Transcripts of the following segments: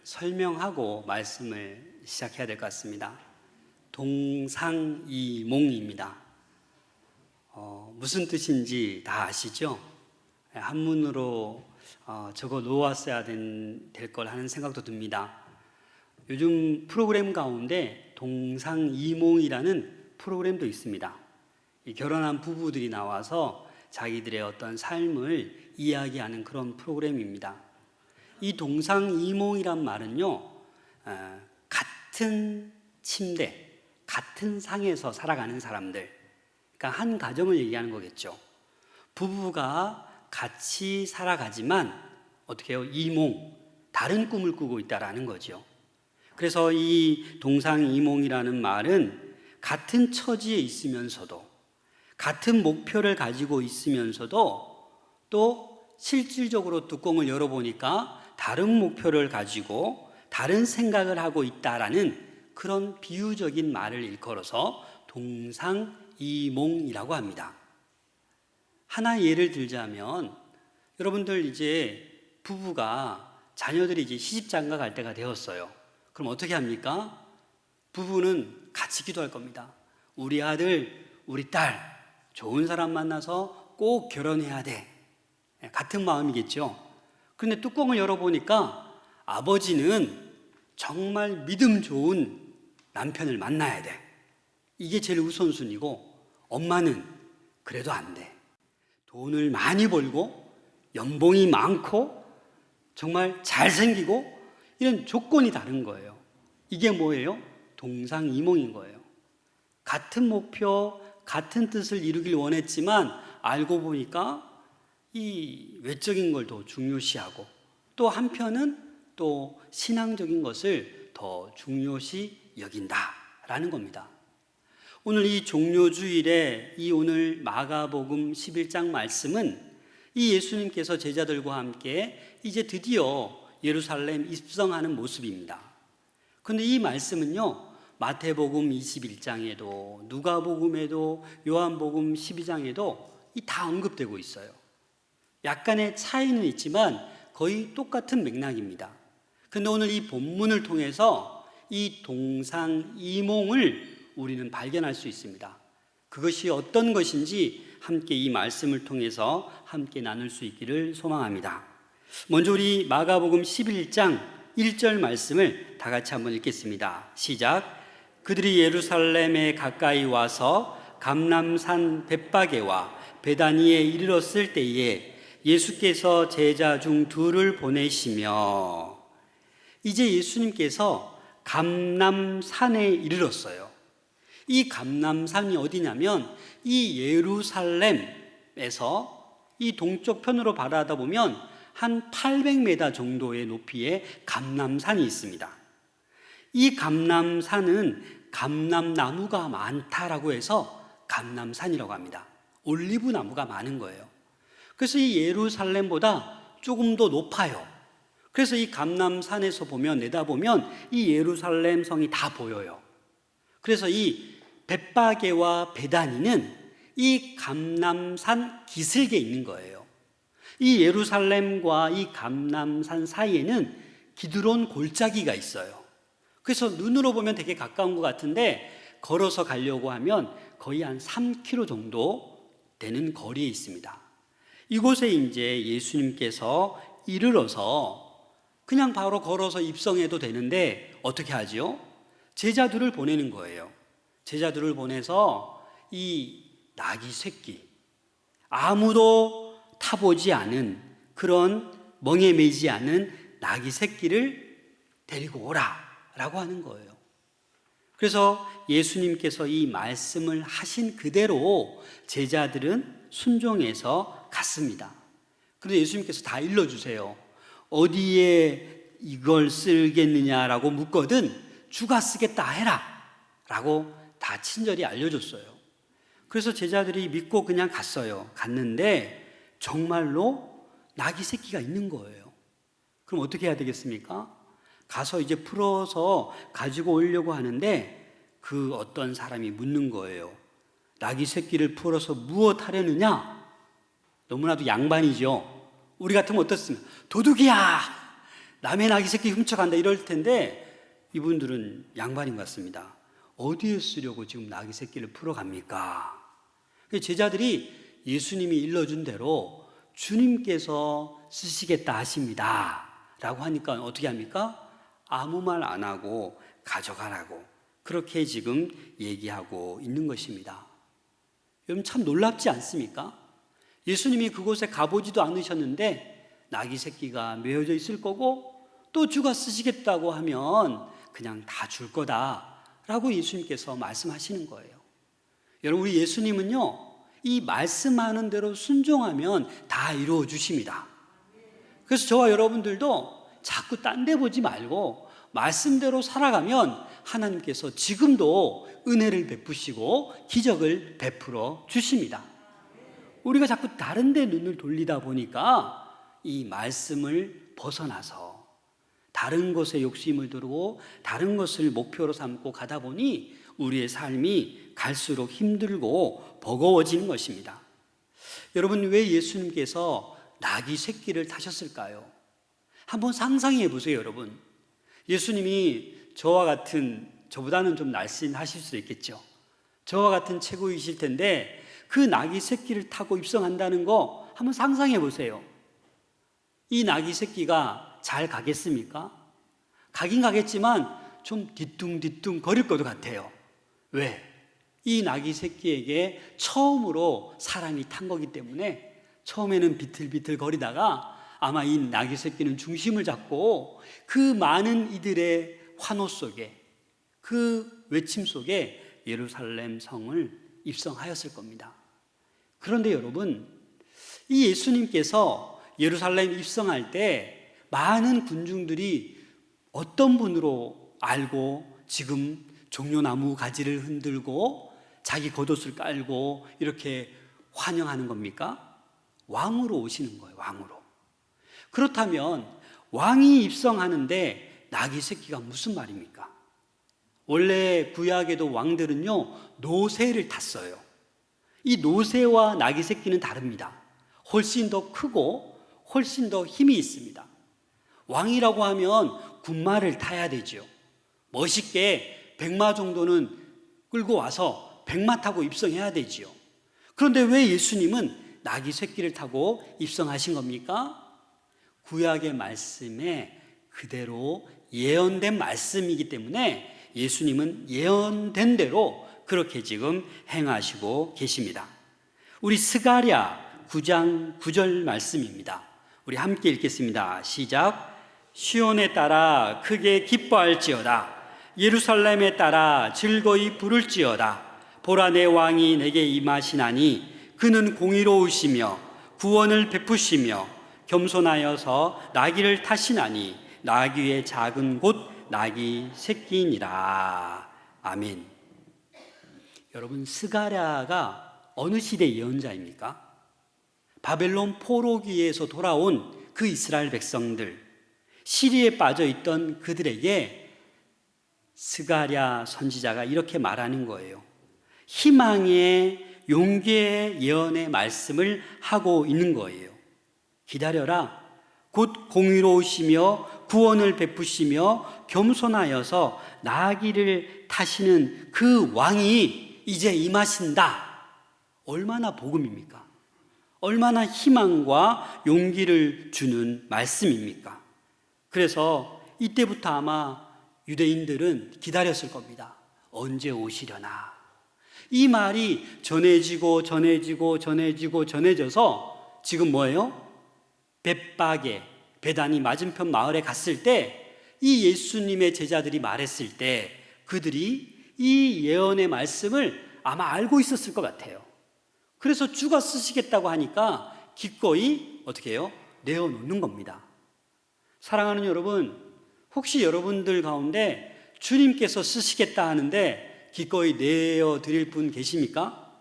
설명하고 말씀을 시작해야 될 것 같습니다. 동상이몽입니다. 무슨 뜻인지 다 아시죠? 한문으로 적어 놓았어야 될 걸 하는 생각도 듭니다. 요즘 프로그램 가운데 동상이몽이라는 프로그램도 있습니다. 결혼한 부부들이 나와서 자기들의 어떤 삶을 이야기하는 그런 프로그램입니다. 이 동상이몽이란 말은요, 같은 침대, 같은 상에서 살아가는 사람들, 그러니까 한 가정을 얘기하는 거겠죠. 부부가 같이 살아가지만 어떻게 해요? 이몽, 다른 꿈을 꾸고 있다라는 거죠. 그래서 이 동상이몽이라는 말은 같은 처지에 있으면서도, 같은 목표를 가지고 있으면서도 또 실질적으로 뚜껑을 열어보니까 다른 목표를 가지고 다른 생각을 하고 있다라는 그런 비유적인 말을 일컬어서 동상이몽이라고 합니다. 하나의 예를 들자면, 여러분들 이제 부부가 자녀들이 이제 시집장가 갈 때가 되었어요. 그럼 어떻게 합니까? 부부는 같이 기도할 겁니다. 우리 아들, 우리 딸, 좋은 사람 만나서 꼭 결혼해야 돼. 같은 마음이겠죠. 그런데 뚜껑을 열어보니까 아버지는 정말 믿음 좋은 남편을 만나야 돼. 이게 제일 우선순위고, 엄마는 그래도 안 돼. 돈을 많이 벌고 연봉이 많고 정말 잘생기고 이런 조건이 다른 거예요. 이게 뭐예요? 동상이몽인 거예요. 같은 목표, 같은 뜻을 이루길 원했지만 알고 보니까 이 외적인 걸 더 중요시하고 또 한편은 또 신앙적인 것을 더 중요시 여긴다라는 겁니다. 오늘 이 종료주일에 이 오늘 마가복음 11장 말씀은 이 예수님께서 제자들과 함께 이제 드디어 예루살렘 입성하는 모습입니다. 그런데 이 말씀은요, 마태복음 21장에도 누가복음에도 요한복음 12장에도 다 언급되고 있어요. 약간의 차이는 있지만 거의 똑같은 맥락입니다. 그런데 오늘 이 본문을 통해서 이 동상이몽을 우리는 발견할 수 있습니다. 그것이 어떤 것인지 함께 이 말씀을 통해서 함께 나눌 수 있기를 소망합니다. 먼저 우리 마가복음 11장 1절 말씀을 다 같이 한번 읽겠습니다. 시작. 그들이 예루살렘에 가까이 와서 감람산 벳바게와 베다니에 이르렀을 때에 예수께서 제자 중 둘을 보내시며, 이제 예수님께서 감람산에 이르렀어요. 이 감람산이 어디냐면 이 예루살렘에서 이 동쪽 편으로 바라다 보면 한 800m 정도의 높이의 감람산이 있습니다. 이 감람산은 감람나무가 많다라고 해서 감람산이라고 합니다. 올리브 나무가 많은 거예요. 그래서 이 예루살렘보다 조금 더 높아요. 그래서 이 감람산에서 보면, 내다보면 이 예루살렘 성이 다 보여요. 그래서 이 벳바게와 베다니는 이 감람산 기슭에 있는 거예요. 이 예루살렘과 이 감람산 사이에는 기드론 골짜기가 있어요. 그래서 눈으로 보면 되게 가까운 것 같은데 걸어서 가려고 하면 거의 한 3km 정도 되는 거리에 있습니다. 이곳에 이제 예수님께서 이르러서 그냥 바로 걸어서 입성해도 되는데 어떻게 하지요? 제자들을 보내는 거예요. 제자들을 보내서 이 나귀 새끼, 아무도 타보지 않은 그런 멍에 매지 않은 나귀 새끼를 데리고 오라 라고 하는 거예요. 그래서 예수님께서 이 말씀을 하신 그대로 제자들은 순종해서 갔습니다. 그런데 예수님께서 다 일러주세요. 어디에 이걸 쓰겠느냐라고 묻거든 주가 쓰겠다 해라 라고 다 친절히 알려줬어요. 그래서 제자들이 믿고 그냥 갔어요. 갔는데 정말로 나귀 새끼가 있는 거예요. 그럼 어떻게 해야 되겠습니까? 가서 이제 풀어서 가지고 오려고 하는데 그 어떤 사람이 묻는 거예요. 나귀 새끼를 풀어서 무엇 하려느냐? 너무나도 양반이죠. 우리 같으면 어떻습니까? 도둑이야! 남의 나귀 새끼 훔쳐간다 이럴 텐데 이분들은 양반인 것 같습니다. 어디에 쓰려고 지금 나귀 새끼를 풀어갑니까? 제자들이 예수님이 일러준 대로 주님께서 쓰시겠다 하십니다 라고 하니까 어떻게 합니까? 아무 말 안 하고 가져가라고 그렇게 지금 얘기하고 있는 것입니다. 여러분 참 놀랍지 않습니까? 예수님이 그곳에 가보지도 않으셨는데 나귀 새끼가 메어져 있을 거고 또 주가 쓰시겠다고 하면 그냥 다 줄 거다라고 예수님께서 말씀하시는 거예요. 여러분 우리 예수님은요 이 말씀하는 대로 순종하면 다 이루어 주십니다. 그래서 저와 여러분들도 자꾸 딴 데 보지 말고 말씀대로 살아가면 하나님께서 지금도 은혜를 베푸시고 기적을 베풀어 주십니다. 우리가 자꾸 다른 데 눈을 돌리다 보니까 이 말씀을 벗어나서 다른 것에 욕심을 두고 다른 것을 목표로 삼고 가다 보니 우리의 삶이 갈수록 힘들고 버거워지는 것입니다. 여러분 왜 예수님께서 나귀 새끼를 타셨을까요? 한번 상상해 보세요. 여러분 예수님이 저와 같은, 저보다는 좀 날씬하실 수도 있겠죠. 저와 같은 체구이실 텐데 그 나귀 새끼를 타고 입성한다는 거 한번 상상해 보세요. 이 나귀 새끼가 잘 가겠습니까? 가긴 가겠지만 좀 뒤뚱뒤뚱 거릴 것도 같아요. 왜? 이 나귀 새끼에게 처음으로 사람이 탄 거기 때문에 처음에는 비틀비틀 거리다가 아마 이 나귀 새끼는 중심을 잡고 그 많은 이들의 환호 속에 그 외침 속에 예루살렘 성을 입성하였을 겁니다. 그런데 여러분 이 예수님께서 예루살렘 입성할 때 많은 군중들이 어떤 분으로 알고 지금 종려나무 가지를 흔들고 자기 겉옷을 깔고 이렇게 환영하는 겁니까? 왕으로 오시는 거예요. 왕으로. 그렇다면 왕이 입성하는데 나귀 새끼가 무슨 말입니까? 원래 구약에도 왕들은요 노새를 탔어요. 이 노새와 나귀 새끼는 다릅니다. 훨씬 더 크고 훨씬 더 힘이 있습니다. 왕이라고 하면 군마를 타야 되죠. 멋있게 백마 정도는 끌고 와서 백마 타고 입성해야 되지요. 그런데 왜 예수님은 나귀 새끼를 타고 입성하신 겁니까? 구약의 말씀에 그대로 예언된 말씀이기 때문에 예수님은 예언된 대로 그렇게 지금 행하시고 계십니다. 우리 스가랴 9장 9절 말씀입니다. 우리 함께 읽겠습니다. 시작. 시온에 따라 크게 기뻐할지어다. 예루살렘에 따라 즐거이 부를지어다. 보라 내 왕이 내게 임하시나니 그는 공의로우시며 구원을 베푸시며 겸손하여서 나귀를 타시나니 나귀의 작은 곳 나귀 새끼니라. 아멘. 여러분 스가랴가 어느 시대 예언자입니까? 바벨론 포로기에서 돌아온 그 이스라엘 백성들, 시리에 빠져있던 그들에게 스가랴 선지자가 이렇게 말하는 거예요. 희망의 용기의 예언의 말씀을 하고 있는 거예요. 기다려라. 곧 공의로우시며 구원을 베푸시며 겸손하여서 나귀를 타시는 그 왕이 이제 임하신다. 얼마나 복음입니까? 얼마나 희망과 용기를 주는 말씀입니까? 그래서 이때부터 아마 유대인들은 기다렸을 겁니다. 언제 오시려나. 이 말이 전해져서 지금 뭐예요? 벳박에 베다니 맞은편 마을에 갔을 때 이 예수님의 제자들이 말했을 때 그들이 이 예언의 말씀을 아마 알고 있었을 것 같아요. 그래서 주가 쓰시겠다고 하니까 기꺼이 어떻게 해요? 내어놓는 겁니다. 사랑하는 여러분, 혹시 여러분들 가운데 주님께서 쓰시겠다 하는데 기꺼이 내어드릴 분 계십니까?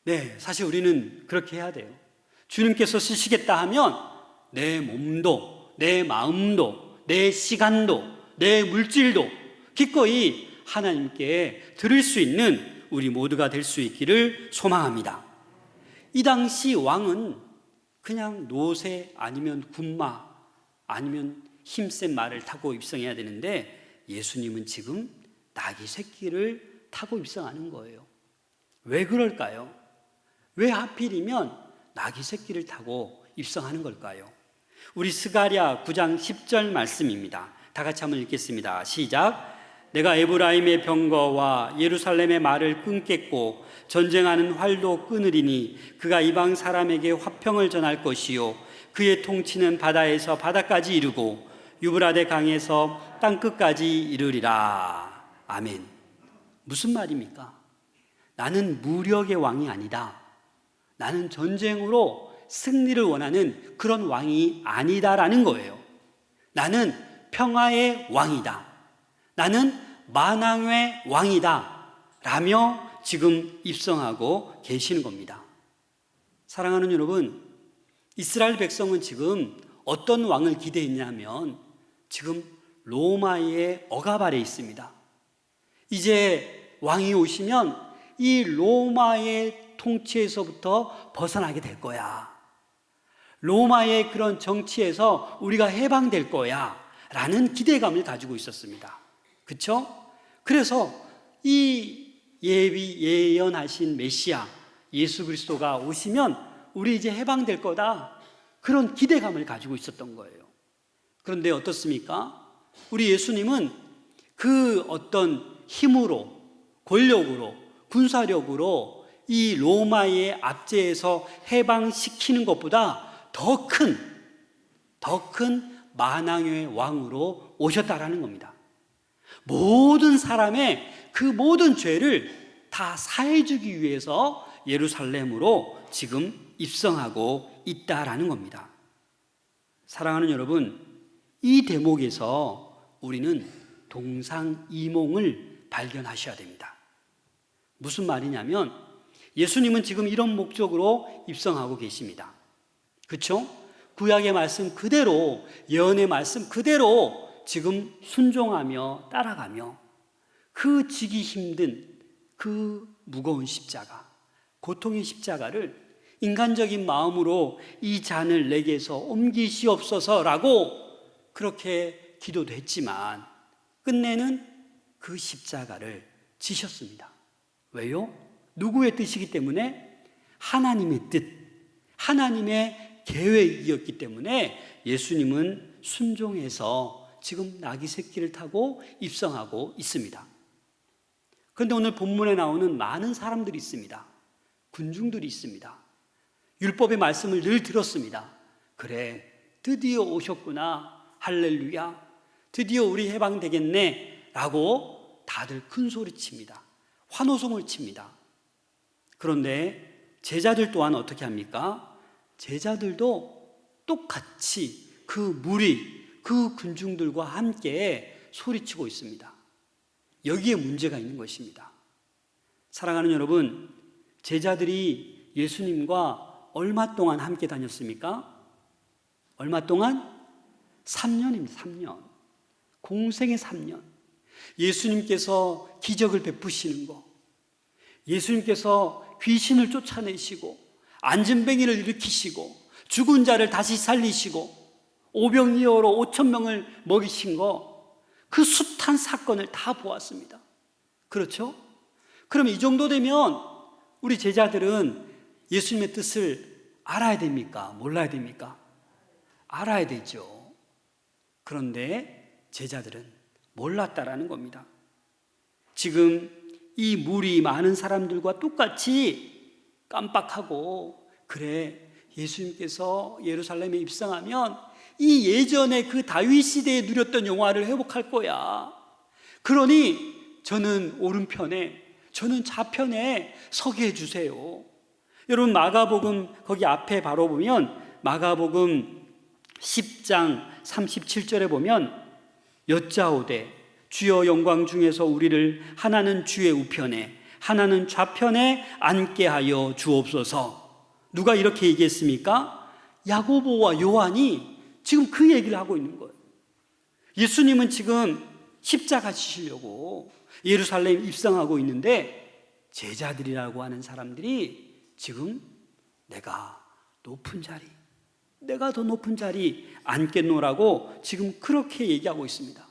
네, 사실 우리는 그렇게 해야 돼요. 주님께서 쓰시겠다 하면 내 몸도, 내 마음도, 내 시간도, 내 물질도 기꺼이 하나님께 드릴 수 있는 우리 모두가 될 수 있기를 소망합니다. 이 당시 왕은 그냥 노새 아니면 군마 아니면 힘센 말을 타고 입성해야 되는데 예수님은 지금 나귀 새끼를 타고 입성하는 거예요. 왜 그럴까요? 왜 하필이면 나귀 새끼를 타고 입성하는 걸까요? 우리 스가랴 9장 10절 말씀입니다. 다 같이 한번 읽겠습니다. 시작. 내가 에브라임의 병거와 예루살렘의 말을 끊겠고 전쟁하는 활도 끊으리니 그가 이방 사람에게 화평을 전할 것이요 그의 통치는 바다에서 바다까지 이르고 유브라데 강에서 땅끝까지 이르리라. 아멘. 무슨 말입니까? 나는 무력의 왕이 아니다. 나는 전쟁으로 승리를 원하는 그런 왕이 아니다라는 거예요. 나는 평화의 왕이다. 나는 만왕의 왕이다. 라며 지금 입성하고 계시는 겁니다. 사랑하는 여러분, 이스라엘 백성은 지금 어떤 왕을 기대했냐면 지금 로마의 억압 아래 있습니다. 이제 왕이 오시면 이 로마의 통치에서부터 벗어나게 될 거야. 로마의 그런 정치에서 우리가 해방될 거야 라는 기대감을 가지고 있었습니다. 그렇죠? 그래서 이 예언하신 메시아 예수 그리스도가 오시면 우리 이제 해방될 거다, 그런 기대감을 가지고 있었던 거예요. 그런데 어떻습니까? 우리 예수님은 그 어떤 힘으로, 권력으로, 군사력으로 이 로마의 압제에서 해방시키는 것보다 더 큰 만왕의 왕으로 오셨다라는 겁니다. 모든 사람의 그 모든 죄를 다 사해주기 위해서 예루살렘으로 지금 입성하고 있다라는 겁니다. 사랑하는 여러분, 이 대목에서 우리는 동상이몽을 발견하셔야 됩니다. 무슨 말이냐면 예수님은 지금 이런 목적으로 입성하고 계십니다. 그렇죠? 구약의 말씀 그대로, 예언의 말씀 그대로 지금 순종하며 따라가며 그 지기 힘든 그 무거운 십자가, 고통의 십자가를 인간적인 마음으로 이 잔을 내게서 옮기시옵소서라고 그렇게 기도도 했지만 끝내는 그 십자가를 지셨습니다. 왜요? 누구의 뜻이기 때문에? 하나님의 뜻, 하나님의 계획이었기 때문에 예수님은 순종해서 지금 나귀 새끼를 타고 입성하고 있습니다. 그런데 오늘 본문에 나오는 많은 사람들이 있습니다. 군중들이 있습니다. 율법의 말씀을 늘 들었습니다. 그래, 드디어 오셨구나, 할렐루야, 드디어 우리 해방되겠네 라고 다들 큰 소리 칩니다. 환호성을 칩니다. 그런데 제자들 또한 어떻게 합니까? 제자들도 똑같이 그 무리, 그 군중들과 함께 소리치고 있습니다. 여기에 문제가 있는 것입니다. 사랑하는 여러분, 제자들이 예수님과 얼마 동안 함께 다녔습니까? 얼마 동안? 3년입니다. 3년. 공생의 3년. 예수님께서 기적을 베푸시는 거, 예수님께서 귀신을 쫓아내시고 안진뱅이를 일으키시고 죽은 자를 다시 살리시고 오병이어로 5,000명을 먹이신 거, 그 숱한 사건을 다 보았습니다. 그렇죠? 그럼 이 정도 되면 우리 제자들은 예수님의 뜻을 알아야 됩니까? 몰라야 됩니까? 알아야 되죠. 그런데 제자들은 몰랐다라는 겁니다. 지금 이 무리 많은 사람들과 똑같이 깜빡하고, 그래, 예수님께서 예루살렘에 입성하면 이 예전에 그 다윗 시대에 누렸던 영화를 회복할 거야. 그러니 저는 오른편에, 저는 좌편에 서게 해주세요. 여러분, 마가복음 거기 앞에 바로 보면 마가복음 10장 37절에 보면 여짜오되 주여 영광 중에서 우리를 하나는 주의 우편에 하나는 좌편에 앉게 하여 주옵소서. 누가 이렇게 얘기했습니까? 야고보와 요한이 지금 그 얘기를 하고 있는 거예요. 예수님은 지금 십자가 지시려고 예루살렘 입성하고 있는데 제자들이라고 하는 사람들이 지금 내가 높은 자리, 내가 더 높은 자리 앉겠노라고 지금 그렇게 얘기하고 있습니다.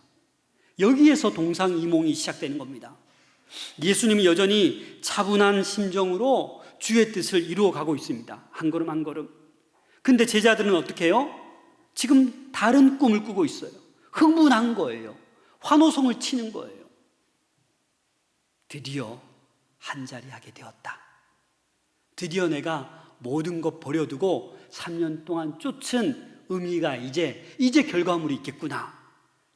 여기에서 동상이몽이 시작되는 겁니다. 예수님이 여전히 차분한 심정으로 주의 뜻을 이루어가고 있습니다. 한 걸음 한 걸음. 근데 제자들은 어떻게 해요? 지금 다른 꿈을 꾸고 있어요. 흥분한 거예요. 환호성을 치는 거예요. 드디어 한 자리 하게 되었다. 드디어 내가 모든 것 버려두고 3년 동안 쫓은 의미가 이제 결과물이 있겠구나.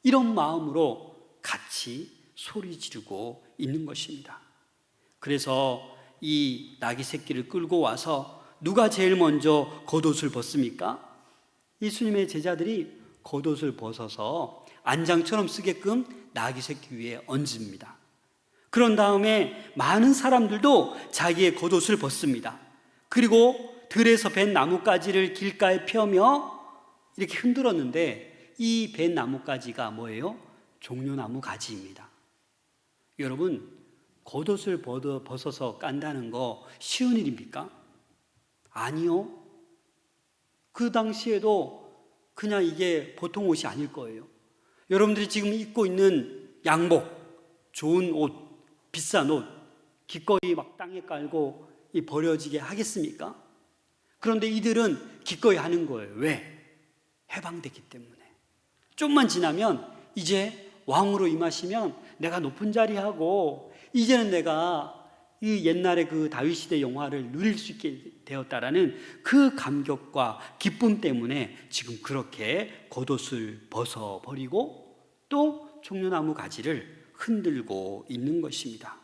이런 마음으로 같이 소리 지르고 있는 것입니다. 그래서 이 나귀 새끼를 끌고 와서 누가 제일 먼저 겉옷을 벗습니까? 예수님의 제자들이 겉옷을 벗어서 안장처럼 쓰게끔 나귀 새끼 위에 얹습니다. 그런 다음에 많은 사람들도 자기의 겉옷을 벗습니다. 그리고 들에서 벤 나뭇가지를 길가에 펴며 이렇게 흔들었는데 이 벤 나뭇가지가 뭐예요? 종려나무 가지입니다. 여러분, 겉옷을 벗어서 깐다는 거 쉬운 일입니까? 아니요. 그 당시에도 그냥 이게 보통 옷이 아닐 거예요. 여러분들이 지금 입고 있는 양복, 좋은 옷, 비싼 옷, 기꺼이 막 땅에 깔고 버려지게 하겠습니까? 그런데 이들은 기꺼이 하는 거예요. 왜? 해방됐기 때문에. 좀만 지나면 이제 왕으로 임하시면 내가 높은 자리하고 이제는 내가 이 옛날에 그 다윗 시대 영화를 누릴 수 있게 되었다라는 그 감격과 기쁨 때문에 지금 그렇게 겉옷을 벗어버리고 또 종려나무 가지를 흔들고 있는 것입니다.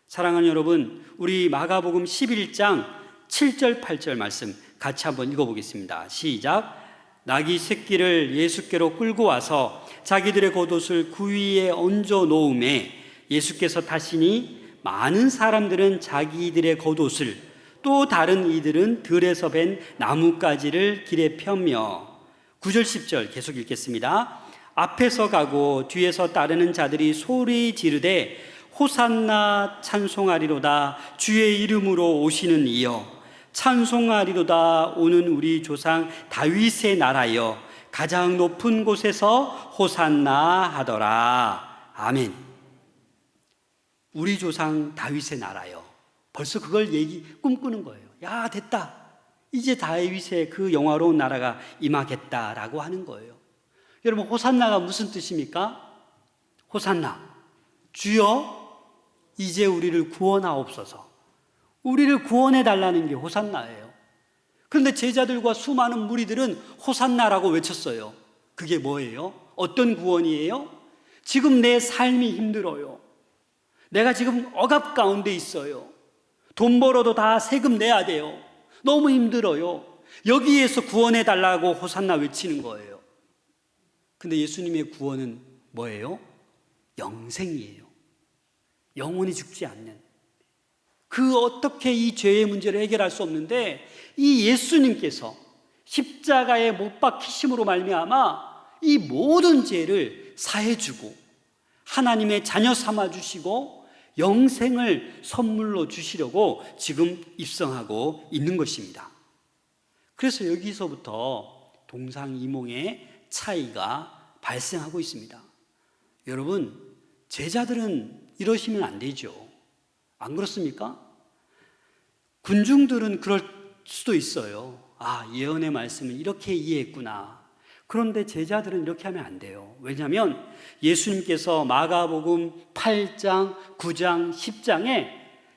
사랑하는 여러분, 우리 마가복음 11장 7절 8절 말씀 같이 한번 읽어보겠습니다. 시작. 나귀 새끼를 예수께로 끌고 와서 자기들의 겉옷을 그 위에 얹어 놓음에 예수께서 타시니 많은 사람들은 자기들의 겉옷을 또 다른 이들은 들에서 벤 나뭇가지를 길에 펴며 9절 10절 계속 읽겠습니다. 앞에서 가고 뒤에서 따르는 자들이 소리 지르되 호산나 찬송하리로다 주의 이름으로 오시는 이여 찬송하리로다 오는 우리 조상 다윗의 나라여 가장 높은 곳에서 호산나 하더라. 아멘. 우리 조상 다윗의 나라여. 벌써 그걸 꿈꾸는 거예요. 야, 됐다. 이제 다윗의 그 영화로운 나라가 임하겠다라고 하는 거예요. 여러분, 호산나가 무슨 뜻입니까? 호산나. 주여, 이제 우리를 구원하옵소서. 우리를 구원해 달라는 게 호산나예요. 그런데 제자들과 수많은 무리들은 호산나라고 외쳤어요. 그게 뭐예요? 어떤 구원이에요? 지금 내 삶이 힘들어요. 내가 지금 억압 가운데 있어요. 돈 벌어도 다 세금 내야 돼요. 너무 힘들어요. 여기에서 구원해 달라고 호산나 외치는 거예요. 근데 예수님의 구원은 뭐예요? 영생이에요. 영원히 죽지 않는. 그 어떻게 이 죄의 문제를 해결할 수 없는데 이 예수님께서 십자가에 못 박히심으로 말미암아 이 모든 죄를 사해주고 하나님의 자녀 삼아주시고 영생을 선물로 주시려고 지금 입성하고 있는 것입니다. 그래서 여기서부터 동상이몽의 차이가 발생하고 있습니다. 여러분, 제자들은 이러시면 안 되죠. 안 그렇습니까? 군중들은 그럴 수도 있어요. 아, 예언의 말씀을 이렇게 이해했구나. 그런데 제자들은 이렇게 하면 안 돼요. 왜냐하면 예수님께서 마가복음 8장, 9장, 10장에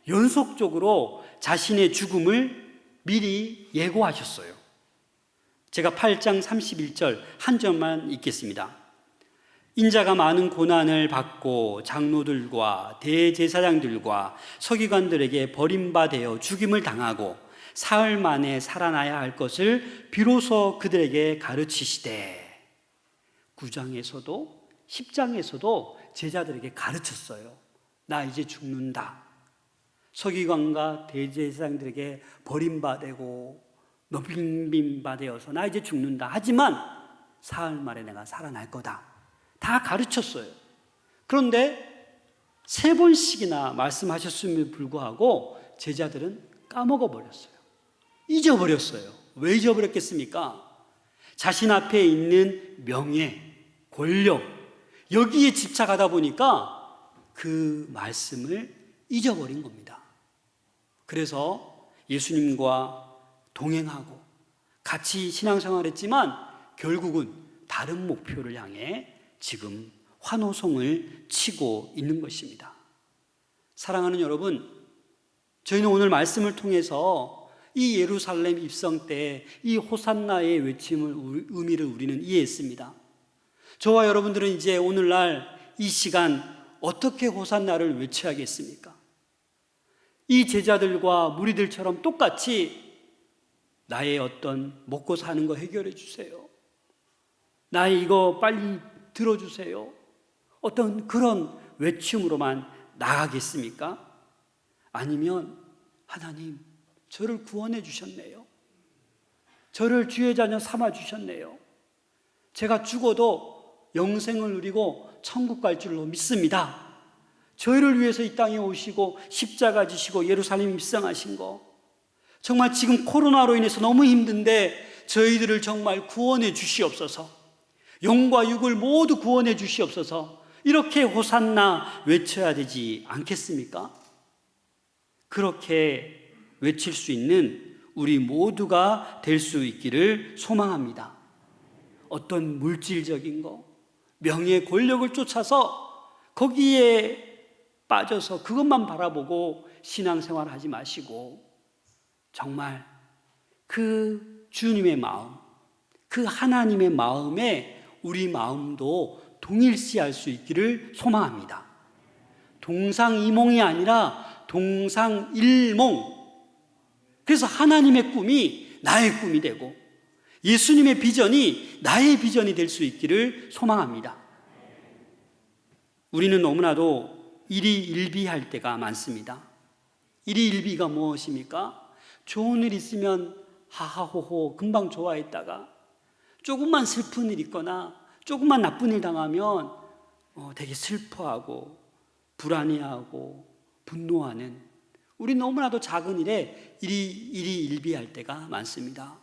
연속적으로 자신의 죽음을 미리 예고하셨어요. 제가 8장 31절 한 절만 읽겠습니다. 인자가 많은 고난을 받고 장로들과 대제사장들과 서기관들에게 버림받아 죽임을 당하고 사흘 만에 살아나야 할 것을 비로소 그들에게 가르치시되 9장에서도 10장에서도 제자들에게 가르쳤어요. 나 이제 죽는다. 서기관과 대제사장들에게 버림받고 높임받아서 나 이제 죽는다. 하지만 사흘 만에 내가 살아날 거다. 다 가르쳤어요. 그런데 3번씩이나 말씀하셨음에도 불구하고 제자들은 까먹어 버렸어요. 잊어버렸어요. 왜 잊어버렸겠습니까? 자신 앞에 있는 명예, 권력, 여기에 집착하다 보니까 그 말씀을 잊어버린 겁니다. 그래서 예수님과 동행하고 같이 신앙생활했지만 결국은 다른 목표를 향해 지금 환호성을 치고 있는 것입니다. 사랑하는 여러분, 저희는 오늘 말씀을 통해서 이 예루살렘 입성 때 이 호산나의 외침을 의미를 우리는 이해했습니다. 저와 여러분들은 이제 오늘날 이 시간 어떻게 호산나를 외쳐야겠습니까? 이 제자들과 무리들처럼 똑같이 나의 어떤 먹고 사는 거 해결해 주세요. 나의 이거 빨리 들어주세요. 어떤 그런 외침으로만 나가겠습니까? 아니면 하나님, 저를 구원해 주셨네요. 저를 주의 자녀 삼아 주셨네요. 제가 죽어도 영생을 누리고 천국 갈 줄로 믿습니다. 저희를 위해서 이 땅에 오시고 십자가 지시고 예루살렘 입성하신 거, 정말 지금 코로나로 인해서 너무 힘든데 저희들을 정말 구원해 주시옵소서. 영과 육을 모두 구원해 주시옵소서. 이렇게 호산나 외쳐야 되지 않겠습니까? 그렇게 외칠 수 있는 우리 모두가 될 수 있기를 소망합니다. 어떤 물질적인 거, 명예, 권력을 쫓아서 거기에 빠져서 그것만 바라보고 신앙생활 하지 마시고 정말 그 주님의 마음, 그 하나님의 마음에 우리 마음도 동일시할 수 있기를 소망합니다. 동상이몽이 아니라 동상일몽. 그래서 하나님의 꿈이 나의 꿈이 되고 예수님의 비전이 나의 비전이 될 수 있기를 소망합니다. 우리는 너무나도 일희일비할 때가 많습니다. 일희일비가 무엇입니까? 좋은 일 있으면 하하호호 금방 좋아했다가 조금만 슬픈 일 있거나 조금만 나쁜 일 당하면 되게 슬퍼하고 불안해하고 분노하는, 우리 너무나도 작은 일에 일희일비할 때가 많습니다.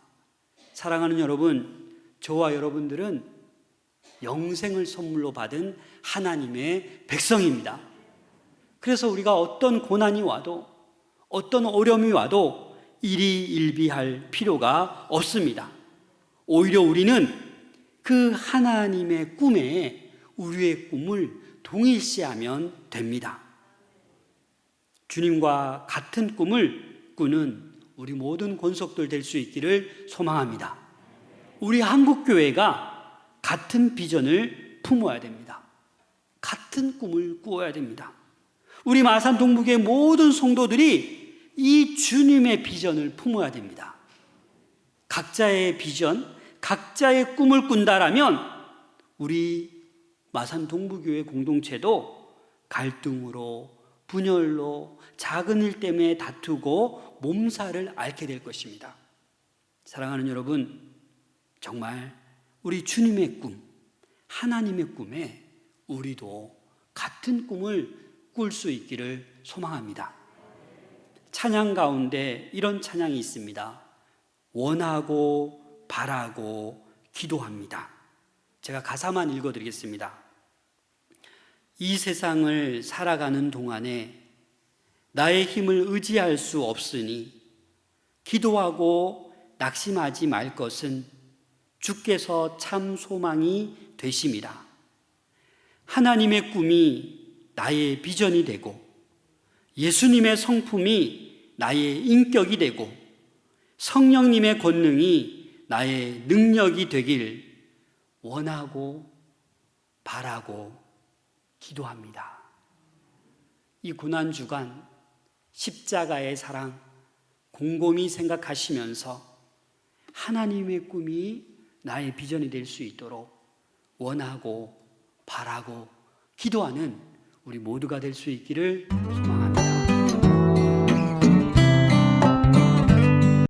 사랑하는 여러분, 저와 여러분들은 영생을 선물로 받은 하나님의 백성입니다. 그래서 우리가 어떤 고난이 와도 어떤 어려움이 와도 일희일비할 필요가 없습니다. 오히려 우리는 그 하나님의 꿈에 우리의 꿈을 동일시하면 됩니다. 주님과 같은 꿈을 꾸는 우리 모든 권속들 될 수 있기를 소망합니다. 우리 한국교회가 같은 비전을 품어야 됩니다. 같은 꿈을 꾸어야 됩니다. 우리 마산 동북의 모든 성도들이 이 주님의 비전을 품어야 됩니다. 각자의 비전, 각자의 꿈을 꾼다라면 우리 마산 동북교회 공동체도 갈등으로, 분열로, 작은 일 때문에 다투고 몸살을 앓게 될 것입니다. 사랑하는 여러분, 정말 우리 주님의 꿈, 하나님의 꿈에 우리도 같은 꿈을 꿀 수 있기를 소망합니다. 찬양 가운데 이런 찬양이 있습니다. 원하고 바라고 기도합니다. 제가 가사만 읽어드리겠습니다. 이 세상을 살아가는 동안에 나의 힘을 의지할 수 없으니 기도하고 낙심하지 말 것은 주께서 참 소망이 되심이라. 하나님의 꿈이 나의 비전이 되고 예수님의 성품이 나의 인격이 되고 성령님의 권능이 나의 능력이 되길 원하고 바라고 기도합니다. 이 고난주간 십자가의 사랑 곰곰이 생각하시면서 하나님의 꿈이 나의 비전이 될 수 있도록 원하고 바라고 기도하는 우리 모두가 될 수 있기를 소망합니다.